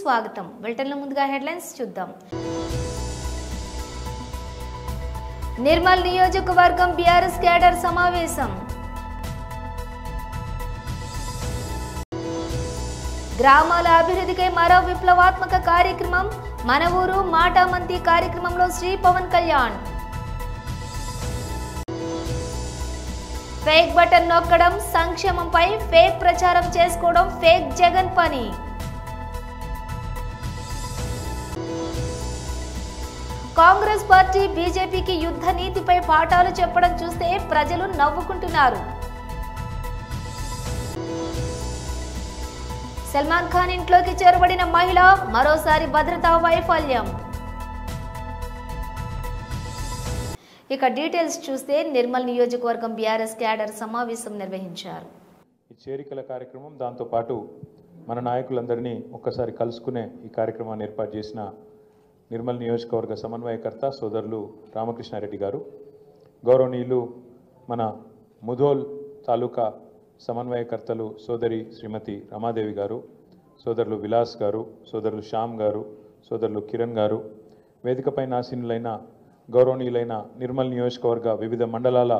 స్వాగతం. బులెటిన్లో ముందుగా హెడ్లైన్స్ చూద్దాం. నిర్మల్ నియోజకవర్గం బీఆర్ఎస్ క్యాడర్ సమావేశం. గ్రామాల అభివృద్ధికై మరో విప్లవాత్మక కార్యక్రమం. మన ఊరు మాట మంతి కార్యక్రమంలో శ్రీ పవన్ కళ్యాణ్. ఫేక్ బటన్ నొక్కడం, సంక్షేమంపై ఫేక్ ప్రచారం చేసుకోవడం ఫేక్ జగన్ పని. కాంగ్రెస్ పార్టీ బీజేపీకి యుద్ధ నీతిపై పాఠాలు చెప్పడం చూస్తే ప్రజలు నవ్వుకుంటున్నారు. సల్మాన్ ఖాన్ ఇంట్లోకి చేరబడిన మహిళ, మరోసారి భద్రతా వైఫల్యం. ఇక డీటెయిల్స్ చూస్తే నిర్మల్ నియోజకవర్గం బీఆర్ఎస్ క్యాడర్ సమావేశం నిర్వహించారు. ఈ చేరికల కార్యక్రమం, దాంతోపాటు మన నాయకులందరినీ ఒక్కసారి కలుసుకునే ఈ కార్యక్రమాన్ని ఏర్పాటు చేసిన నిర్మల్ నియోజకవర్గ సమన్వయకర్త సోదరులు రామకృష్ణారెడ్డి గారు, గౌరవనీయులు మన ముధోల్ తాలూకా సమన్వయకర్తలు సోదరి శ్రీమతి రమాదేవి గారు, సోదరులు విలాస్ గారు, సోదరులు శ్యామ్ గారు, సోదరులు కిరణ్ గారు, వేదికపై ఆసీనులైన గౌరవనీయులైన నిర్మల్ నియోజకవర్గ వివిధ మండలాల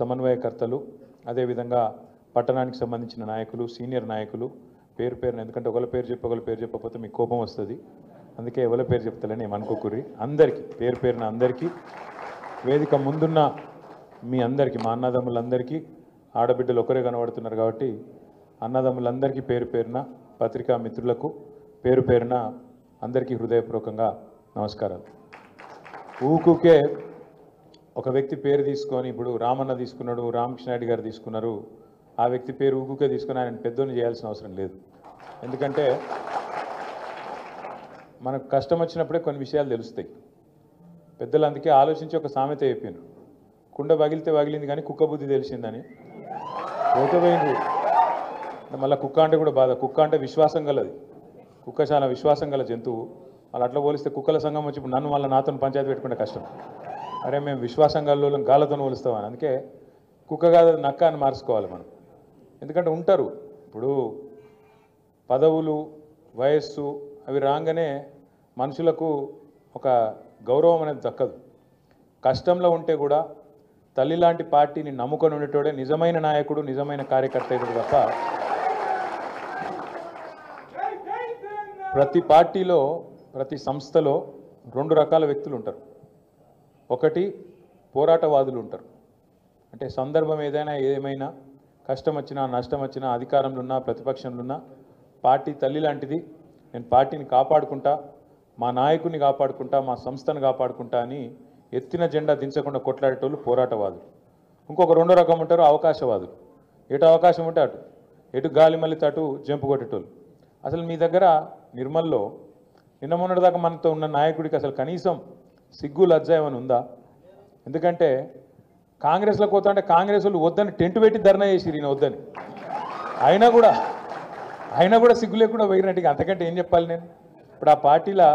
సమన్వయకర్తలు, అదేవిధంగా పట్టణానికి సంబంధించిన నాయకులు, సీనియర్ నాయకులు, పేరు పేరున, ఎందుకంటే ఒకళ్ళ పేరు చెప్పకపోతే మీకు కోపం వస్తుంది, అందుకే ఎవరి పేరు చెప్తలేని ఏమనుకోకుర్రి. అందరికీ పేరు పేరున అందరికీ, వేదిక ముందున్న మీ అందరికీ, మా అన్నదమ్ములందరికీ, ఆడబిడ్డలు ఒకరే కనబడుతున్నారు కాబట్టి అన్నదమ్ములందరికీ పేరు పేరున, పత్రికా మిత్రులకు పేరు పేరున అందరికీ హృదయపూర్వకంగా నమస్కారాలు. ఊకుకే ఒక వ్యక్తి పేరు తీసుకొని, ఇప్పుడు రామన్న తీసుకున్నాడు, రామకృష్ణారెడ్డి గారు తీసుకున్నారు, ఆ వ్యక్తి పేరు ఊకుకే తీసుకుని ఆయన పెద్దోని చేయాల్సిన అవసరం లేదు. ఎందుకంటే మనకు కష్టం వచ్చినప్పుడే కొన్ని విషయాలు తెలుస్తాయి. పెద్దలు అందుకే ఆలోచించి ఒక సామెత చెప్పాను, కుండ పగిలితే పగిలింది కానీ కుక్క బుద్ధి తెలిసిందని. పోకపోయింది మళ్ళీ కుక్క అంటే కూడా బాధ. కుక్క అంటే విశ్వాసం గలది, కుక్క చాలా విశ్వాసం గల జంతువు. వాళ్ళు అట్లా పోలిస్తే కుక్కల సంఘం వచ్చి ఇప్పుడు నన్ను మళ్ళీ నాతో పంచాయతీ పెట్టుకుంటే కష్టం. అరే మేము విశ్వాసం గల గాలతో పోలుస్తామని, అందుకే కుక్క కాదు నక్క అని మార్చుకోవాలి మనం. ఎందుకంటే ఉంటారు ఇప్పుడు పదవులు, వయస్సు అవి రాగానే మనుషులకు ఒక గౌరవం అనేది దక్కదు. కష్టంలో ఉంటే కూడా తల్లి లాంటి పార్టీని నమ్ముకొని ఉండేటోడే నిజమైన నాయకుడు, నిజమైన కార్యకర్త అయితే తప్ప ప్రతి పార్టీలో, ప్రతి సంస్థలో రెండు రకాల వ్యక్తులు ఉంటారు. ఒకటి పోరాటవాదులు ఉంటారు, అంటే సందర్భం ఏమైనా కష్టం వచ్చినా, నష్టం వచ్చినా, అధికారంలో ఉన్నా, ప్రతిపక్షంలో ఉన్నా పార్టీ తల్లి లాంటిది, నేను పార్టీని కాపాడుకుంటా, మా నాయకుడిని కాపాడుకుంటా, మా సంస్థను కాపాడుకుంటా అని ఎత్తిన జెండా దించకుండా కొట్లాడేటోళ్ళు పోరాటవాదులు. ఇంకొక రెండో రకం ఉంటారు అవకాశవాదులు. ఎటు అవకాశం ఉంటే అటు, ఎటు గాలి మళ్ళీ అటు జంపు కొట్టేటోళ్ళు. అసలు మీ దగ్గర నిర్మల్లో నిన్న మొన్నటిదాకా మనతో ఉన్న నాయకుడికి అసలు కనీసం సిగ్గు లజ్జ ఏమైనా ఉందా? ఎందుకంటే కాంగ్రెస్లో పోతా అంటే కాంగ్రెస్ వాళ్ళు వద్దని టెంట్ పెట్టి ధర్నా చేసిరు, ఈయన వద్దని. అయినా కూడా సిగ్గు లేకుండా పోయినట్టుగా, అంతకంటే ఏం చెప్పాలి నేను? ఇప్పుడు ఆ పార్టీలో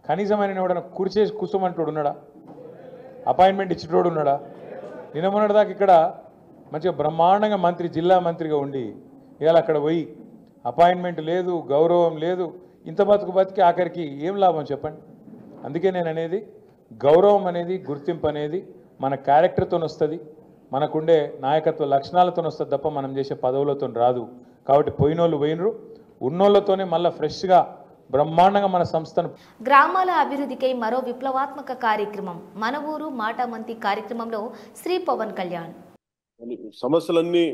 కనీసం ఆయన ఎవడన్నా కుర్చేసి కూర్చోమంటోడు ఉన్నాడా? అపాయింట్మెంట్ ఇచ్చేటోడు ఉన్నాడా? నిన్న మొన్నటిదాకా ఇక్కడ మంచిగా బ్రహ్మాండంగా మంత్రి, జిల్లా మంత్రిగా ఉండి ఇవాళ అక్కడ పోయి అపాయింట్మెంట్ లేదు, గౌరవం లేదు, ఇంత బతికి ఆఖరికి ఏం లాభం చెప్పండి? అందుకే నేను అనేది, గౌరవం అనేది, గుర్తింపు అనేది మన క్యారెక్టర్తో వస్తుంది, మనకుండే నాయకత్వ లక్షణాలతో వస్తుంది తప్ప మనం చేసే పదవులతో రాదు. కాబట్టి పోయినోళ్ళు పోయినరు, ఉన్నోళ్ళతోనే మళ్ళీ ఫ్రెష్గా బ్రహ్మాండంగా మన సంస్థను. గ్రామాల అభివృద్ధికై మరో విప్లవాత్మక కార్యక్రమం. మన ఊరు మాట మంతి కార్యక్రమంలో శ్రీ పవన్ కళ్యాణ్. సమస్యలన్నీ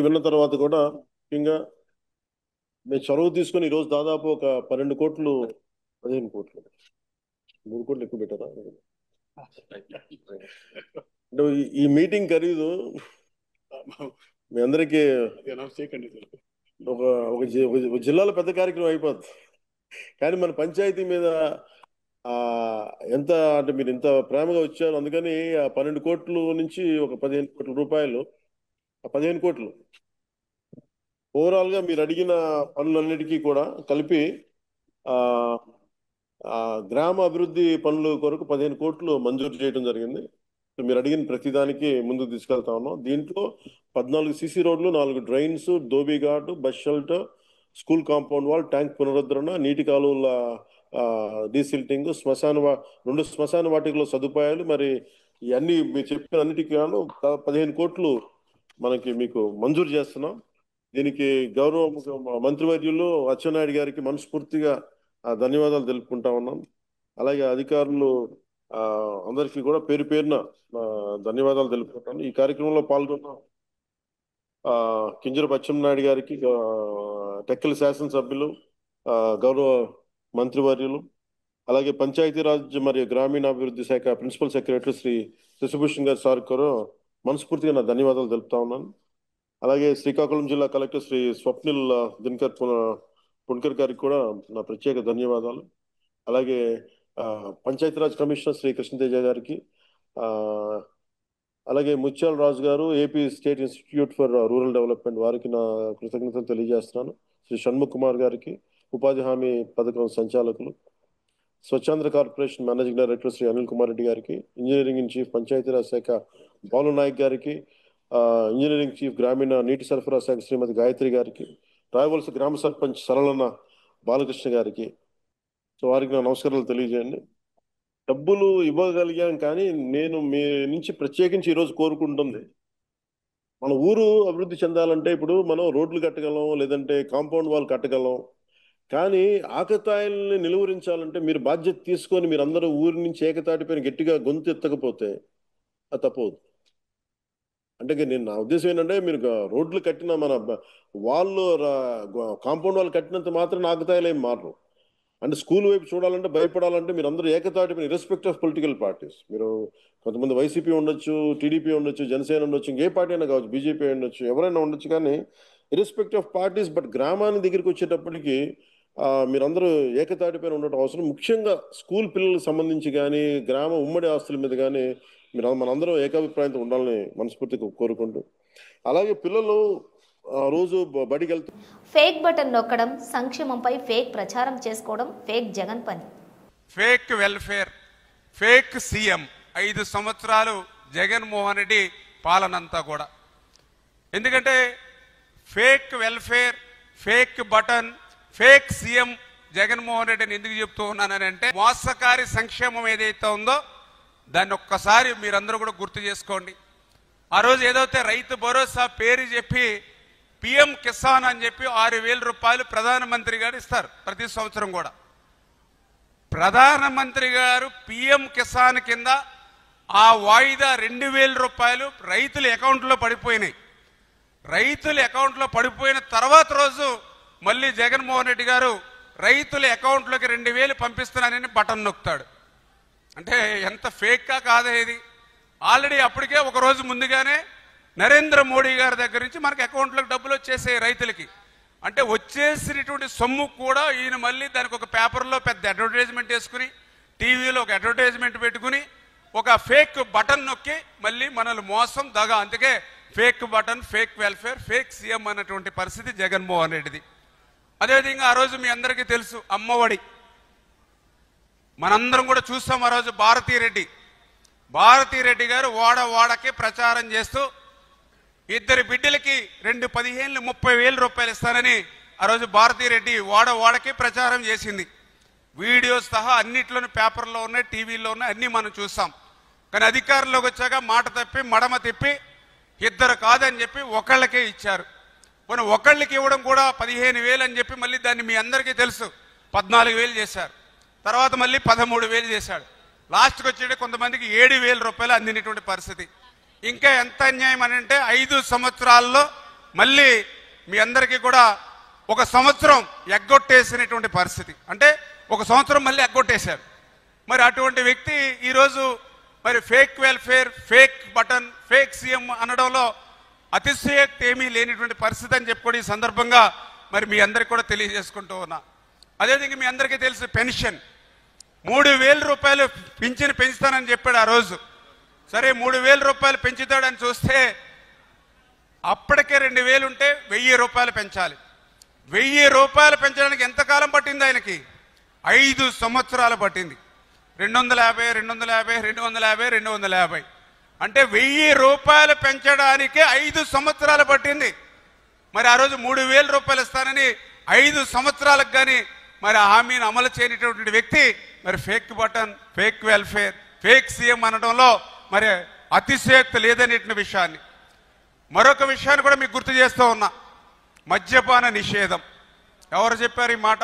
విన్న తర్వాత కూడా ముఖ్యంగా నేను చొరవ తీసుకుని ఈరోజు దాదాపు ఒక 12 కోట్లు, 15 కోట్లు, 3 కోట్లు ఎక్కువ పెట్టారా? అంటే ఈ మీటింగ్ ఖరీదు మీ అందరికీ ఒక జిల్లాలో పెద్ద కార్యక్రమం అయిపోద్ది. కానీ మన పంచాయతీ మీద ఎంత అంటే మీరు ఇంత ప్రేమగా వచ్చారు, అందుకని ఆ 12 కోట్ల నుంచి ఒక 15 కోట్ల రూపాయలు, ఆ 15 కోట్లు ఓవరాల్గా మీరు అడిగిన పనులన్నిటికీ కూడా కలిపి గ్రామ అభివృద్ధి పనుల కొరకు 15 కోట్లు మంజూరు చేయడం జరిగింది. మీరు అడిగిన ప్రతిదానికి ముందుకు తీసుకెళ్తా ఉన్నాం. దీంట్లో 14 సిసి రోడ్లు, 4 drains, dhobi ghat, bus shelter, school compound wall, tank పునరుద్ధరణ, నీటి కాలువల డీసిల్టింగ్, 2 శ్మశాన వాటికలో సదుపాయాలు, మరి ఇవన్నీ మీరు చెప్పిన అన్నిటికీ గాను 15 కోట్లు మనకి మీకు మంజూరు చేస్తున్నాం. దీనికి గౌరవ మంత్రివర్యులు అచ్చెన్నాయుడు గారికి మనస్ఫూర్తిగా ధన్యవాదాలు తెలుపుకుంటా ఉన్నాం. అలాగే అధికారులు అందరికీ కూడా పేరు పేరున ధన్యవాదాలు తెలుపుకుంటాను. ఈ కార్యక్రమంలో పాల్గొన్న కింజరపు అచ్చెన్నాయుడు గారికి, టెక్కలి శాసనసభ్యులు, గౌరవ మంత్రివర్యులు, అలాగే పంచాయతీరాజ్ మరియు గ్రామీణాభివృద్ధి శాఖ ప్రిన్సిపల్ సెక్రటరీ శ్రీ శశిభూషణ్ గారి సార్ కూడా మనస్ఫూర్తిగా నా ధన్యవాదాలు తెలుపుతా ఉన్నాను. అలాగే శ్రీకాకుళం జిల్లా కలెక్టర్ శ్రీ స్వప్నిల్ దినకర్ పుణ్కర్ గారికి కూడా నా ప్రత్యేక ధన్యవాదాలు. అలాగే పంచాయతీరాజ్ కమిషనర్ శ్రీ కృష్ణతేజ గారికి, అలాగే ముత్యాల రాజు గారు, AP state institute for rural development, వారికి నా కృతజ్ఞతలు తెలియజేస్తున్నాను. శ్రీ షణ్ముఖ్ కుమార్ గారికి, ఉపాధి హామీ పథకం సంచాలకులు, Swachhandhra corporation managing director Shri Anil Kumar Reddy గారికి, ఇంజనీరింగ్ ఇన్ చీఫ్ పంచాయతీరాజ్ శాఖ బాలు నాయక్ గారికి, ఇంజనీరింగ్ చీఫ్ గ్రామీణ నీటి సరఫరా శాఖ శ్రీమతి గాయత్రి గారికి, రాయవలస గ్రామ సర్పంచ్ సరళన బాలకృష్ణ గారికి, సో వారికి నా నమస్కారాలు తెలియజేయండి. డబ్బులు ఇవ్వగలిగాం, కానీ నేను మీ నుంచి ప్రత్యేకించి ఈరోజు కోరుకుంటుంది, మన ఊరు అభివృద్ధి చెందాలంటే ఇప్పుడు మనం రోడ్లు కట్టగలం, లేదంటే కాంపౌండ్ వాల్ కట్టగలం, కానీ ఆకతాయిల్ని నిలువరించాలంటే మీరు బాధ్యత తీసుకొని మీరందరూ ఊరి నుంచి ఏకతాటిపైన గట్టిగా గొంతు ఎత్తకపోతే అది తప్పదు. అంటే నేను నా ఉద్దేశం ఏంటంటే, మీరు రోడ్లు కట్టిన మన వాళ్ళు కాంపౌండ్ వాళ్ళు కట్టినంత మాత్రం ఆకతాయిలు ఏం మారరు. అంటే స్కూల్ వైపు చూడాలంటే, భయపడాలంటే మీరు అందరూ ఏకతాటిపైన ఇర్రెస్పెక్ట్ ఆఫ్ పొలిటికల్ పార్టీస్, మీరు కొంతమంది వైసీపీ ఉండొచ్చు, టీడీపీ ఉండొచ్చు, జనసేన ఉండొచ్చు, ఇంకే పార్టీ అయినా కావచ్చు, బీజేపీ ఉండొచ్చు, ఎవరైనా ఉండొచ్చు, కానీ ఇర్రెస్పెక్ట్ ఆఫ్ పార్టీస్, బట్ గ్రామానికి దగ్గరికి వచ్చేటప్పటికి మీరందరూ ఏకతాటిపైన ఉండటం అవసరం. ముఖ్యంగా స్కూల్ పిల్లలకు సంబంధించి కానీ, గ్రామ ఉమ్మడి ఆస్తుల మీద కానీ మనందరం ఏకాభిప్రాయంతో ఉండాలని మనస్ఫూర్తిగా కోరుకుంటూ, అలాగే పిల్లలు రోజు బడికి వెళ్తూ ఫేక్ బటన్ నొక్కడం, సంక్షేమంపై ఫేక్ ప్రచారం చేసుకోవడం ఫేక్ జగన్ పని. ఫేక్ వెల్ఫేర్, ఫేక్ సీఎం 5 సంవత్సరాలు జగన్మోహన్ రెడ్డి పాలనంతా కూడా. ఎందుకంటే fake welfare, fake button, fake CM Jaganmohan రెడ్డిని ఎందుకు చెప్తూ ఉన్నానంటే, మోసకారి సంక్షేమం ఏదైతే ఉందో దాన్ని ఒక్కసారి మీరందరూ కూడా గుర్తు చేసుకోండి. ఆ రోజు ఏదైతే రైతు భరోసా పేరు చెప్పి పిఎం కిసాన్ అని చెప్పి 6,000 రూపాయలు ప్రధానమంత్రి గారు ఇస్తారు ప్రతి సంవత్సరం కూడా. ప్రధానమంత్రి గారు పిఎం కిసాన్ కింద ఆ వాయిదా 2,000 రూపాయలు రైతుల అకౌంట్లో పడిపోయినాయి. రైతుల అకౌంట్లో పడిపోయిన తర్వాత రోజు మళ్ళీ జగన్మోహన్ రెడ్డి గారు రైతుల అకౌంట్లోకి 2,000 పంపిస్తున్నానని బటన్ నొక్కుతాడు. అంటే ఎంత ఫేక్గా కాదా ఇది? ఆల్రెడీ అప్పటికే ఒక రోజు ముందుగానే నరేంద్ర మోడీ గారి దగ్గర నుంచి మనకి అకౌంట్లోకి డబ్బులు వచ్చేసాయి రైతులకి. అంటే వచ్చేసినటువంటి సొమ్ము కూడా ఈయన మళ్ళీ దానికి ఒక పేపర్లో పెద్ద అడ్వర్టైజ్మెంట్ వేసుకుని, టీవీలో ఒక అడ్వర్టైజ్మెంట్ పెట్టుకుని, ఒక ఫేక్ బటన్ నొక్కి మళ్ళీ మనల్ని మోసం దగా. అందుకే fake button, fake welfare, fake CM అన్నటువంటి పరిస్థితి జగన్మోహన్ రెడ్డిది. అదేవిధంగా ఆ రోజు మీ అందరికీ తెలుసు అమ్మఒడి, మనందరం కూడా చూస్తాం. ఆ రోజు భారతీ రెడ్డి గారు వాడకి ప్రచారం చేస్తూ 2 బిడ్డలకి 15,000 30,000 రూపాయలు ఇస్తానని ఆ రోజు భారతీ రెడ్డి వాడకి ప్రచారం చేసింది. వీడియోస్ సహా అన్నిట్లోనూ పేపర్లో ఉన్నాయి, టీవీలో ఉన్నాయి, అన్నీ మనం చూస్తాం. కానీ అధికారంలోకి వచ్చాక మాట తప్పి మడమ తిప్పి 2 కాదని చెప్పి ఒకళ్ళకే ఇచ్చారు. పోనీ ఒకళ్ళకి ఇవ్వడం కూడా 15,000 అని చెప్పి మళ్ళీ దాన్ని మీ అందరికీ తెలుసు 14,000 చేశారు. తర్వాత మళ్ళీ 13,000 చేశాడు. లాస్ట్కి వచ్చేటి కొంతమందికి 7,000 రూపాయలు అందినటువంటి పరిస్థితి. ఇంకా ఎంత అన్యాయం అని అంటే 5 సంవత్సరాల్లో మళ్ళీ మీ అందరికీ కూడా 1 సంవత్సరం ఎగ్గొట్టేసినటువంటి పరిస్థితి. అంటే 1 సంవత్సరం మళ్ళీ ఎగ్గొట్టేశారు. మరి అటువంటి వ్యక్తి ఈరోజు మరి fake welfare, fake button, fake CM అనడంలో అతిశయోక్తి ఏమీ లేనిటువంటి పరిస్థితి అని చెప్పి కూడా ఈ సందర్భంగా మరి మీ అందరికీ కూడా తెలియజేసుకుంటూ ఉన్నా. అదేవిధంగా మీ అందరికీ తెలుసు పెన్షన్ 3,000 రూపాయలు పింఛను పెంచుతానని చెప్పాడు ఆ రోజు. సరే 3,000 రూపాయలు పెంచుతాడని చూస్తే అప్పటికే 2,000 ఉంటే 1,000 రూపాయలు పెంచాలి. 1,000 రూపాయలు పెంచడానికి ఎంతకాలం పట్టింది ఆయనకి? 5 సంవత్సరాలు పట్టింది. 250 అంటే 1,000 రూపాయలు పెంచడానికే 5 సంవత్సరాలు పట్టింది. మరి ఆ రోజు 3,000 రూపాయలు ఇస్తానని 5 సంవత్సరాలకు కానీ మరి ఆ హామీని అమలు చేయనటువంటి వ్యక్తి మరి fake button, fake welfare, fake CM అనడంలో మరి అతిశయోక్తి లేదనేటువంటి విషయాన్ని, మరొక విషయాన్ని కూడా మీకు గుర్తు చేస్తూ ఉన్నా. మద్యపాన నిషేధం. ఎవరు చెప్పారు ఈ మాట?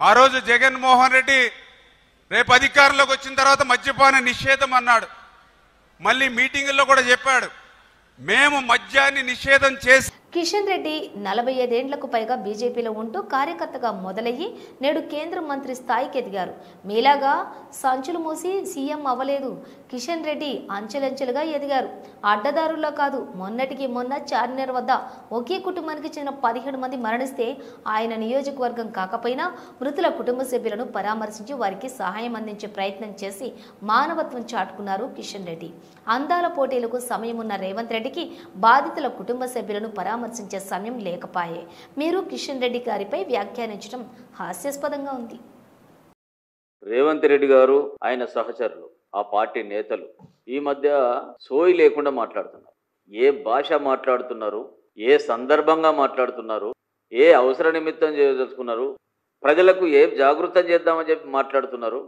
ఆ రోజు జగన్మోహన్ రెడ్డి రేపు అధికారంలోకి వచ్చిన తర్వాత మద్యపాన నిషేధం అన్నాడు. మళ్ళీ మీటింగుల్లో కూడా చెప్పాడు, మేము మద్యాన్ని నిషేధం చేసి. కిషన్ రెడ్డి 45 ఏళ్లకు పైగా బీజేపీలో ఉంటూ కార్యకర్తగా మొదలయ్యి నేడు కేంద్ర మంత్రి స్థాయికి ఎదిగారు. మీలాగా సంచులు మూసి సీఎం అవ్వలేదు. కిషన్ రెడ్డి అంచెలంచెలుగా ఎదిగారు. అడ్డదారుల్లో కాదు. మొన్నటికి మొన్న చార్మినార్ వద్ద ఒకే కుటుంబానికి చెందిన 17 మంది మరణిస్తే ఆయన నియోజకవర్గం కాకపోయినా మృతుల కుటుంబ సభ్యులను పరామర్శించి వారికి సహాయం అందించే ప్రయత్నం చేసి మానవత్వం చాటుకున్నారు కిషన్ రెడ్డి. అందాల పోటీలకు సమయం ఉన్న రేవంత్ రెడ్డికి బాధితుల కుటుంబ సభ్యులను పరామర్శించే సమయం లేకపాయే. మీరు కిషన్ రెడ్డి గారిపై వ్యాఖ్యానించడం హాస్యాస్పదంగా ఉంది. రేవంత్ రెడ్డి గారు, ఆయన సహచరులు, ఆ పార్టీ నేతలు ఈ మధ్య సోయి లేకుండా మాట్లాడుతున్నారు. ఏ భాష మాట్లాడుతున్నారు, ఏ సందర్భంగా మాట్లాడుతున్నారు, ఏ అవసర నిమిత్తం చేయదలుచుకున్నారు, ప్రజలకు ఏ జాగృతం చేద్దామని చెప్పి మాట్లాడుతున్నారు.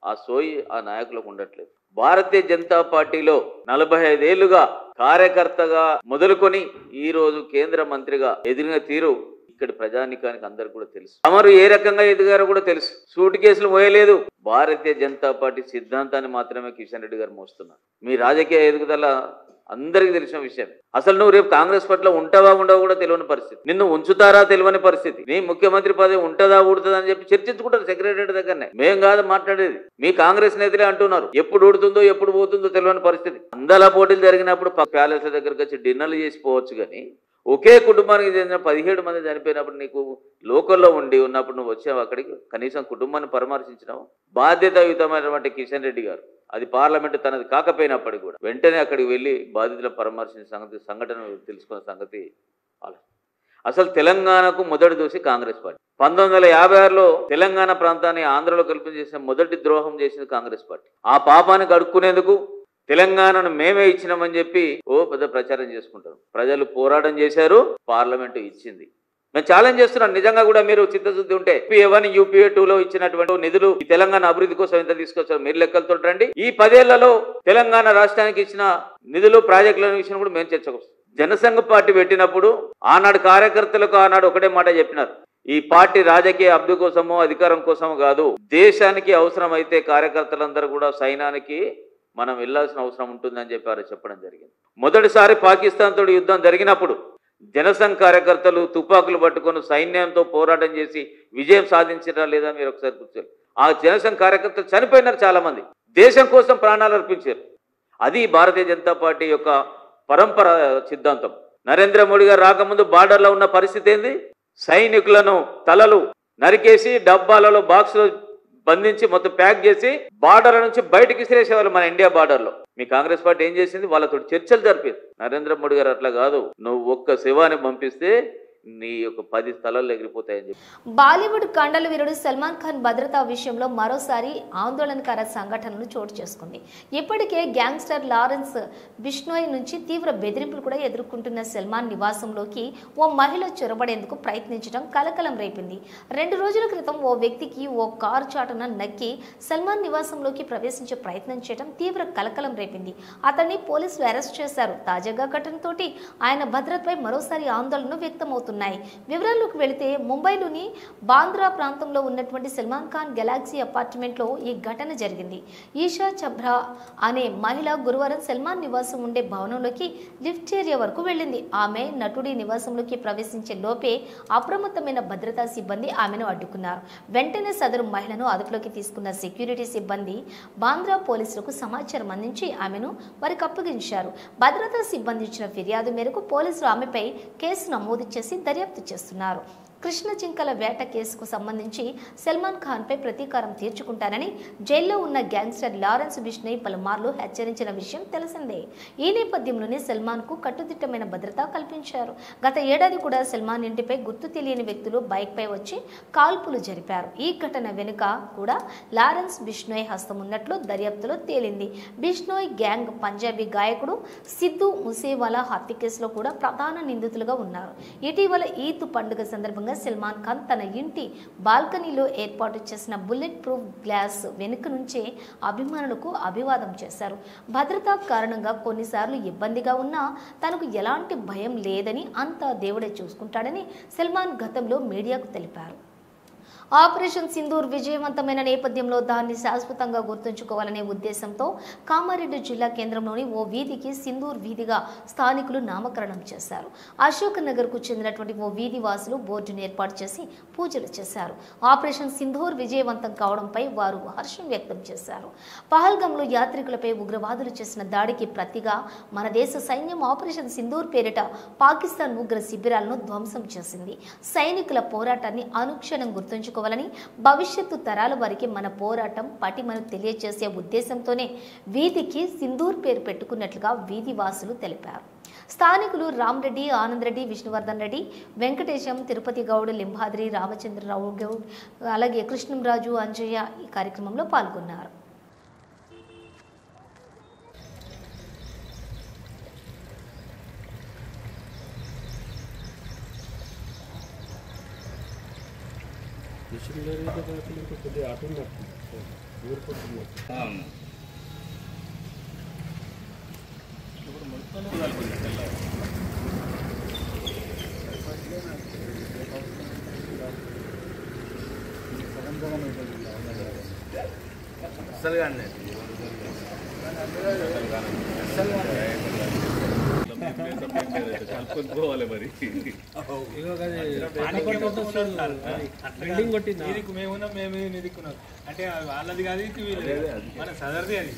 ఆ సోయి ఆ నాయకులకు ఉండట్లేదు. భారతీయ జనతా పార్టీలో 45 ఏళ్లుగా కార్యకర్తగా మొదలుకొని ఈ రోజు కేంద్ర మంత్రిగా ఎదిగిన తీరు ఇక్కడ ప్రజానికానికి అందరికి కూడా తెలుసు. తమరు ఏ రకంగా ఎదిగారో కూడా తెలుసు. సూట్ కేసులు మోయలేదు. భారతీయ జనతా పార్టీ సిద్ధాంతాన్ని మాత్రమే కిషన్ రెడ్డి గారు మోస్తున్నారు. మీ రాజకీయ ఎదుగుదల అందరికీ తెలిసిన విషయం. అసలు నువ్వు రేపు కాంగ్రెస్ పార్టీలో ఉంటావా ఉండవో కూడా తెలియని పరిస్థితి. నిన్ను ఉంచుతారా తెలియని పరిస్థితి. నీ ముఖ్యమంత్రి పదవి ఉంటుందా ఊడుతుందా అని చెప్పి చర్చించుకుంటారు సెక్రటరీ దగ్గరనే. మేం కాదు మాట్లాడేది, మీ కాంగ్రెస్ నేతలే అంటున్నారు. ఎప్పుడు ఊడుతుందో ఎప్పుడు పోతుందో తెలియని పరిస్థితి. అందాల పోటీలు జరిగినప్పుడు ప్యాలెస్ దగ్గరికి వచ్చి డిన్నర్లు చేసిపోవచ్చు, కానీ ఒకే కుటుంబానికి చెందిన 17 మంది చనిపోయినప్పుడు నీకు లోకల్లో ఉండి ఉన్నప్పుడు నువ్వు వచ్చావు అక్కడికి, కనీసం కుటుంబాన్ని పరామర్శించినావు. బాధ్యతాయుతమైనటువంటి కిషన్ రెడ్డి గారు, అది పార్లమెంట్ తనది కాకపోయినప్పటికీ కూడా వెంటనే అక్కడికి వెళ్ళి బాధితులను పరామర్శించిన సంఘటన తెలుసుకున్న సంగతి అసలు తెలంగాణకు మొదటి దోషి కాంగ్రెస్ పార్టీ. 1956లో తెలంగాణ ప్రాంతాన్ని ఆంధ్రలో కల్పన చేసిన మొదటి ద్రోహం చేసింది కాంగ్రెస్ పార్టీ. ఆ పాపాన్ని కడుక్కునేందుకు తెలంగాణను మేమే ఇచ్చినామని చెప్పి పెద్ద ప్రచారం చేసుకుంటారు. ప్రజలు పోరాటం చేశారు, పార్లమెంటు ఇచ్చింది. నేను ఛాలెంజ్ చేస్తున్నాను, నిజంగా కూడా మీరు చిత్తశుద్ధి ఉంటే UPA1 UPA2లో ఇచ్చినటువంటి నిధులు ఈ తెలంగాణ అభివృద్ధి కోసం ఎంత తీసుకొచ్చారు మీరు లెక్కలతో రండి. ఈ 10 ఏళ్లలో తెలంగాణ రాష్ట్రానికి ఇచ్చిన నిధులు ప్రాజెక్టుల విషయం కూడా మేము చర్చకొస్తాం. జనసంఘ పార్టీ పెట్టినప్పుడు ఆనాడు కార్యకర్తలకు ఆనాడు ఒకటే మాట చెప్పినారు, ఈ పార్టీ రాజకీయ అభివృద్ధి కోసమో అధికారం కోసమో కాదు, దేశానికి అవసరమైతే కార్యకర్తలందరూ కూడా సైన్యానికి మనం వెళ్లాల్సిన అవసరం ఉంటుందని చెప్పి చెప్పడం జరిగింది. మొదటిసారి పాకిస్తాన్ తోటి యుద్ధం జరిగినప్పుడు జనసంఘ్ కార్యకర్తలు తుపాకులు పట్టుకొని సైన్యంతో పోరాటం చేసి విజయం సాధించరా లేదా మీరు ఒకసారి కూర్చోండి. ఆ జనసంఘ్ కార్యకర్తలు చనిపోయినారు, చాలా మంది దేశం కోసం ప్రాణాలు అర్పించారు. అది భారతీయ జనతా పార్టీ యొక్క పరంపర సిద్ధాంతం. నరేంద్ర మోడీ గారు రాకముందు బార్డర్లో ఉన్న పరిస్థితి ఏంది? సైనికులను తలలు నరికేసి డబ్బాలలో బాక్సులో బంధించి మొత్తం ప్యాక్ చేసి బార్డర్ నుంచి బయటకి విసిరేసేవాళ్ళు మన ఇండియా బార్డర్లో. మీ కాంగ్రెస్ పార్టీ ఏం చేసింది? వాళ్ళతో చర్చలు జరిపింది. నరేంద్ర మోడీ గారు అట్లా కాదు, నువ్వు ఒక్క శవాన్ని పంపిస్తే నీ యొక్క 10 స్థలాలు ఎగిరిపోతాయని చెప్పి. బాలీవుడ్ కండల వీరుడు సల్మాన్ ఖాన్ భద్రతా విషయంలో మరోసారి ఆందోళనకర సంఘటనలు చోటు చేసుకుంది. ఇప్పటికే గ్యాంగ్స్టర్ లారెన్స్ బిష్నోయ్ నుంచి తీవ్ర బెదిరింపులు కూడా ఎదుర్కొంటున్న సల్మాన్ నివాసంలోకి ఓ మహిళ చొరబడేందుకు ప్రయత్నించడం కలకలం రేపింది. 2 రోజుల క్రితం ఓ వ్యక్తికి ఓ కారు చాటున నక్కి సల్మాన్ నివాసంలోకి ప్రవేశించే ప్రయత్నం చేయడం తీవ్ర కలకలం రేపింది. అతన్ని పోలీసులు అరెస్ట్ చేశారు. తాజాగా ఘటనతోటి ఆయన భద్రతపై మరోసారి ఆందోళనలు వ్యక్తమవుతున్నాయి. వివరాల్లోకి వెళితే ముంబైలోని బాంద్రా ప్రాంతంలో ఉన్నటువంటి సల్మాన్ ఖాన్ గెలాక్సీ అపార్ట్మెంట్లో ఈ ఘటన జరిగింది. ఈషా చబ్రా అనే మహిళ గురువారం సల్మాన్ నివాసం ఉండే భవనంలోకి లిఫ్ట్ ఏరియా వరకు వెళ్ళింది. ఆమె నటుడి నివాసంలోకి ప్రవేశించే లోపే అప్రమత్తమైన భద్రతా సిబ్బంది ఆమెను అడ్డుకున్నారు. వెంటనే సదరు మహిళను అదుపులోకి తీసుకున్న సెక్యూరిటీ సిబ్బంది బాంద్రా పోలీసులకు సమాచారం అందించి ఆమెను వారికి అప్పగించారు. భద్రతా సిబ్బంది ఇచ్చిన ఫిర్యాదు మేరకు పోలీసులు ఆమెపై కేసు నమోదు చేసి దర్యాప్తు చేస్తున్నారు. కృష్ణ జింకల వేట కేసుకు సంబంధించి సల్మాన్ ఖాన్పై ప్రతీకారం తీర్చుకుంటానని జైల్లో ఉన్న గ్యాంగ్స్టర్ లారెన్స్ బిష్నోయ్ పలుమార్లు హెచ్చరించిన విషయం తెలిసిందే. ఈ నేపథ్యంలోనే సల్మాన్కు కట్టుదిట్టమైన భద్రత కల్పించారు. గత ఏడాది కూడా సల్మాన్ ఇంటిపై గుర్తు తెలియని వ్యక్తులు బైక్పై వచ్చి కాల్పులు జరిపారు. ఈ ఘటన వెనుక కూడా లారెన్స్ బిష్నోయ్ హస్తం ఉన్నట్లు దర్యాప్తులో తేలింది. బిష్నోయ్ గ్యాంగ్ పంజాబీ గాయకుడు సిద్ధు ముసేవాలా హత్య కేసులో కూడా ప్రధాన నిందితులుగా ఉన్నారు. ఇటీవల ఈద్ పండుగ సందర్భంగా సందర్భంగా సల్మాన్ ఖాన్ తన ఇంటి బాల్కనీలో ఏర్పాటు చేసిన బుల్లెట్ ప్రూఫ్ గ్లాస్ వెనుక నుంచే అభిమానులకు అభివాదం చేశారు. భద్రతా కారణంగా కొన్నిసార్లు ఇబ్బందిగా ఉన్నా తనకు ఎలాంటి భయం లేదని, అంతా దేవుడే చూసుకుంటాడని సల్మాన్ గతంలో మీడియాకు తెలిపారు. ఆపరేషన్ సింధూర్ విజయవంతమైన నేపథ్యంలో దాన్ని శాశ్వతంగా గుర్తుంచుకోవాలనే ఉద్దేశంతో కామారెడ్డి జిల్లా కేంద్రంలోని ఓ వీధికి సింధూర్ వీధిగా స్థానికులు నామకరణం చేశారు. అశోక్ నగర్కు చెందినటువంటి ఓ వీధి వాసులు బోర్డును ఏర్పాటు చేసి పూజలు చేశారు. ఆపరేషన్ సింధూర్ విజయవంతం కావడంపై వారు హర్షం వ్యక్తం చేశారు. పహల్గాంలో యాత్రికులపై ఉగ్రవాదులు చేసిన దాడికి ప్రతిగా మన దేశ సైన్యం ఆపరేషన్ సింధూర్ పేరిట పాకిస్తాన్ ఉగ్ర శిబిరాలను ధ్వంసం చేసింది. సైనికుల పోరాటాన్ని అనుక్షణం గుర్తుంచుకో భవిష్యత్తు తరాల వారికి మన పోరాటం పటిమను తెలియజేసే ఉద్దేశంతోనే వీధికి సింధూర్ పేరు పెట్టుకున్నట్లుగా వీధి వాసులు తెలిపారు. స్థానికులు రామరెడ్డి, ఆనందరెడ్డి, విష్ణువర్ధన్ రెడ్డి, వెంకటేశం, తిరుపతి గౌడ్, లింబాద్రి, రామచంద్రరావు గౌడ్, అలాగే కృష్ణంరాజు, అంజయ్య ఈ కార్యక్రమంలో పాల్గొన్నారు. కలుపుకోవాలి మరి మేమే నిదిక్కున్నాం అంటే వాళ్ళది కాదు మన సదర్ది అది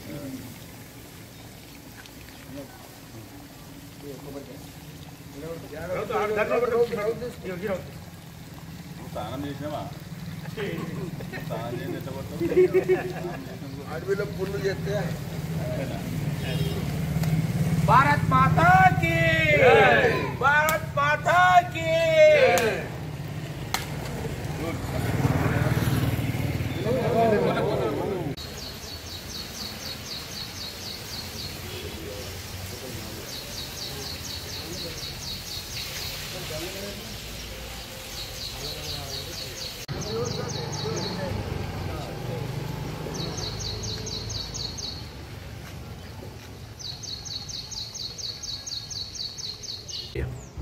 స్నానం చేసినావా స్నానం అడవిలో పుల్లు చేస్తే భారత్ మాతా కీ భారత్ మాతా కీ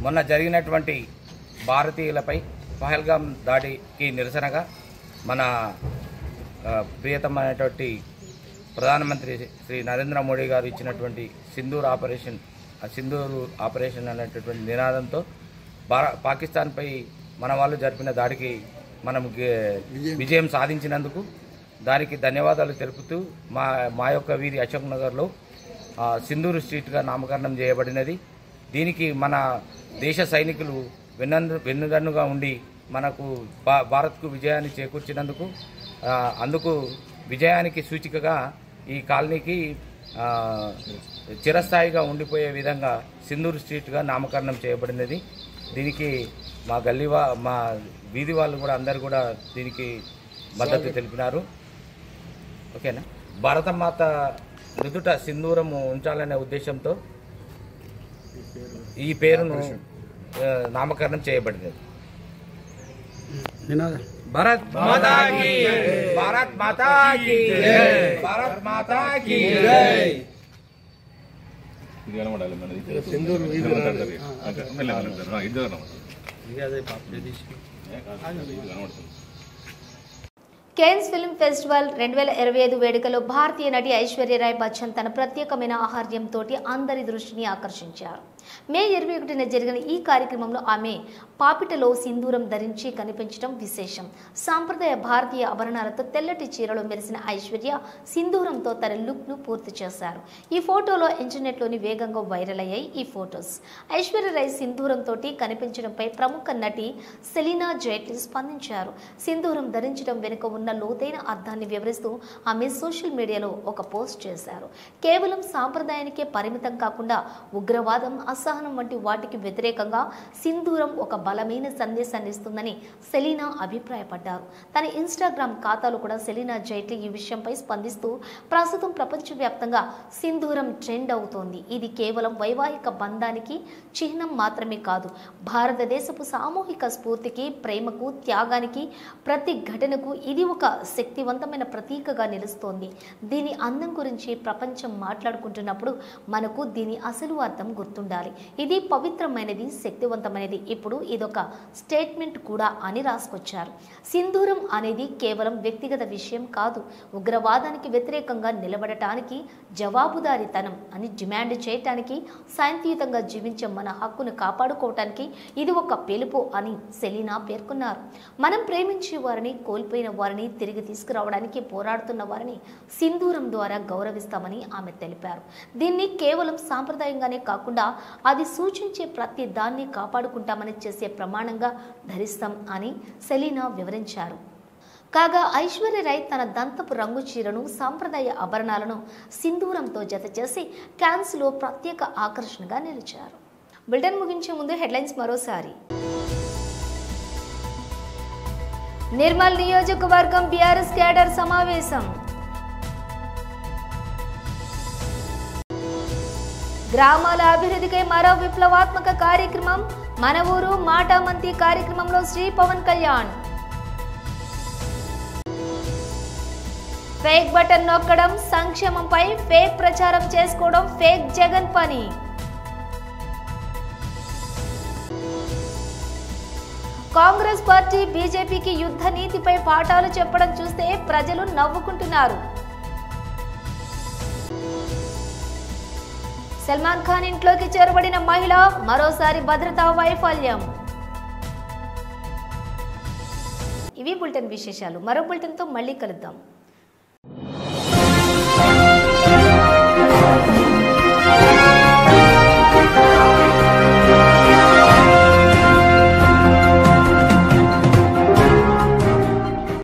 మొన్న జరిగినటువంటి భారతీయులపై పహల్గాం దాడికి నిరసనగా మన ప్రియతమైనటువంటి ప్రధానమంత్రి శ్రీ నరేంద్ర మోడీ గారు ఇచ్చినటువంటి సింధూర్ ఆపరేషన్ అనేటటువంటి నినాదంతో పాకిస్తాన్పై మన వాళ్ళు జరిపిన దాడికి మనం విజయం సాధించినందుకు దానికి ధన్యవాదాలు తెలుపుతూ మా యొక్క వీధి అశోక్ నగర్లో సింధూర్ స్ట్రీట్గా నామకరణం చేయబడినది. దీనికి మన దేశ సైనికులు వెన్నుదన్నుగా ఉండి మనకు భారత్కు విజయాన్ని చేకూర్చినందుకు అందుకు విజయానికి సూచికగా ఈ కాలనీకి చిరస్థాయిగా ఉండిపోయే విధంగా సింధూర్ స్ట్రీట్గా నామకరణం చేయబడినది. దీనికి మా వీధి వాళ్ళు కూడా అందరు కూడా దీనికి మద్దతు తెలిపినారు. ఓకేనా. భారతమాత నుదుట సింధూరము ఉంచాలనే ఉద్దేశంతో ఈ పేరును నామకరణం చేయబడినది. భారత్ మాతా కీ భారత్ మాతా కీ భారత్ మాతా కీ కేన్స్ ఫిల్మ్ ఫెస్టివల్ 2025 వేడుకలో భారతీయ నటి ఐశ్వర్య రాయ్ బచ్చన్ తన ప్రత్యేకమైన ఆహార్యంతో అందరి దృష్టిని ఆకర్షించారు. మే 21న జరిగిన ఈ కార్యక్రమంలో ఆమె పాపిటలో సింధూరం ధరించి కనిపించడం విశేషం. సాంప్రదాయ భారతీయ ఆభరణాలతో తెల్లటి చీరలో మెరిసిన ఐశ్వర్య సింధూరంతో తన లుక్ను పూర్తి చేశారు. ఈ ఫోటోలో ఇంటర్నెట్లోని వేగంగా వైరల్ అయ్యాయి ఈ ఫొటోస్. ఐశ్వర్య రాయ్ సింధూరంతో కనిపించడంపై ప్రముఖ నటి సెలీనా జైట్లీ స్పందించారు. సింధూరం ధరించడం వెనుక ఉన్న లోతైన అర్థాన్ని వివరిస్తూ ఆమె సోషల్ మీడియాలో ఒక పోస్ట్ చేశారు. కేవలం సాంప్రదాయానికే పరిమితం కాకుండా ఉగ్రవాదం, అసహనం వంటి వాటికి వ్యతిరేకంగా సింధూరం ఒక బలమైన సందేశాన్ని ఇస్తుందని సెలీనా అభిప్రాయపడ్డారు. తన ఇన్స్టాగ్రామ్ ఖాతాలో కూడా సెలీనా జైట్లీ ఈ విషయంపై స్పందిస్తూ ప్రస్తుతం ప్రపంచవ్యాప్తంగా సింధూరం ట్రెండ్ అవుతోంది. ఇది కేవలం వైవాహిక బంధానికి చిహ్నం మాత్రమే కాదు, భారతదేశపు సామూహిక స్ఫూర్తికి, ప్రేమకు, త్యాగానికి, ప్రతి ఘటనకు ఇది ఒక శక్తివంతమైన ప్రతీకగా నిలుస్తోంది. దీని అందం గురించి ప్రపంచం మాట్లాడుకుంటున్నప్పుడు మనకు దీని అసలు అర్థం గుర్తుండాలి. ఇది పవిత్రమైనది, శక్తివంతమైనది. ఇప్పుడు ఇదొక స్టేట్మెంట్ కూడా అని రాసుకొచ్చారు. సింధూరం అనేది కేవలం వ్యక్తిగత విషయం కాదు, ఉగ్రవాదానికి వ్యతిరేకంగా నిలబడటానికి, జవాబుదారీతనం అని డిమాండ్ చేయటానికి, శాంతియుతంగా జీవించే మన హక్కును కాపాడుకోవటానికి ఇది ఒక పిలుపు అని సెలీనా పేర్కొన్నారు. మనం ప్రేమించే వారిని, కోల్పోయిన వారిని తిరిగి తీసుకురావడానికి పోరాడుతున్న వారిని సింధూరం ద్వారా గౌరవిస్తామని ఆమె తెలిపారు. దీన్ని కేవలం సాంప్రదాయంగానే కాకుండా అది సూచించే ప్రతి దాన్ని కాపాడుకుంటామని చేసే ప్రమాణంగా ధరిస్తాం అని సెలీనా వివరించారు. కాగా ఐశ్వర్య రాయ్ తన దంతపు రంగు చీరను, సాంప్రదాయ ఆభరణాలను సింధూరంతో జత చేసి క్యాన్స్లో ప్రత్యేక ఆకర్షణగా నిలిచారు. బులెటిన్ ముగించే ముందు హెడ్లైన్స్ మరోసారి. నిర్మల్ నియోజకవర్గం బీఆర్ఎస్ క్యాడర్ సమావేశం. గ్రామాల అభివృద్ధికై మరో విప్లవాత్మక కార్యక్రమం, మన ఊరు మాటామంతి కార్యక్రమంలో శ్రీ పవన్ కళ్యాణ్. ఫేక్ బటన్ నొక్కడం, సంక్షేమంపై ఫేక్ ప్రచారం చేసుకోవడం ఫేక్ జగన్ పని. కాంగ్రెస్ పార్టీ బీజేపీకి యుద్ధ నీతిపై పాఠాలు చెప్పడం చూస్తే ప్రజలు నవ్వుకుంటున్నారు. సల్మాన్ ఖాన్ ఇంట్లోకి చేరబడిన మహిళ, మరోసారి భద్రతా వైఫల్యం. ఇవి బులెటిన్ విశేషాలు. మరో బులెటిన్తో మళ్ళీ కలుద్దాం.